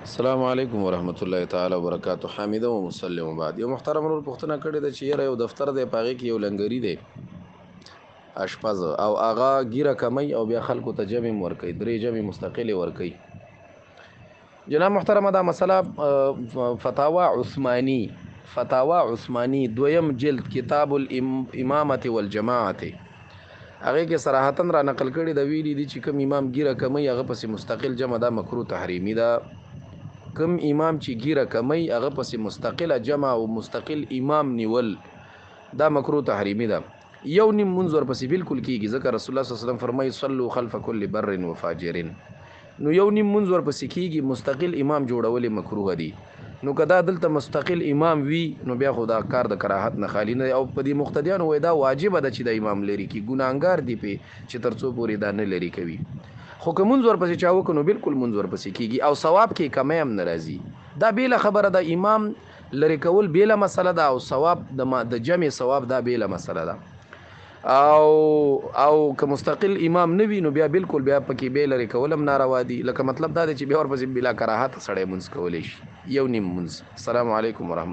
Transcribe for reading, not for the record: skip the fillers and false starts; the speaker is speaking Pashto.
السلام علیکم ورحمت الله تعالی وبرکاتہ. حامد و مسلم بعد یو محترم ورور پښتنه کړی د چیرې یو دفتر دی پاغي کې یو لنګری دی اشپز او اغا ګیره کمی او بیا خلکو ته جمع ورکي درې جمع مستقلی ورکي. جناب محترم دا مسله فتاوا عثماني دویم جلد کتاب الامامه والجماعه هغه کې صراحتن را نقل کړي د ویلي دي چې کوم امام ګیره کمی هغه پس مستقل جمع دا مکروه تحریمی ده. کم امام چې ګیره کمی هغه پس مستقله جمع او مستقل امام نیول دا مکروه تحریمی ده. یو نیم منظور پس بالکل کیږي ځکه رسول الله صلی الله علیه وسلم فرمایي صلوا خلف كل بر وفاجر. نو یو نیم منظور پس کیږي مستقل امام جوړول مکروه دي. نو کدا دلته مستقل امام وی نو بیا خدا کار د کراهت نه خالی نه او په دې مقتدیانو وای دا واجب ده چې د امام لري کی ګناګار دی په چې ترڅو پوری دا نه لري کوي. خو که منظور پسې چا وکنو بالکل منظور پسې کیږي او ثواب کې کمی هم ناراضي. دا بیل خبره ده امام لری کول بیل مسله ده او ثواب د جمع ثواب دا بیل مسله ده. او که مستقل امام نوی نو بیا بالکل بیا پکې بیل لري کولم ناروا دي. لکه مطلب دا دی چې بیا ورپسې بلا کراهت سړی منځ کولی شي یو نیم منځ. السلام علیکم ورحمت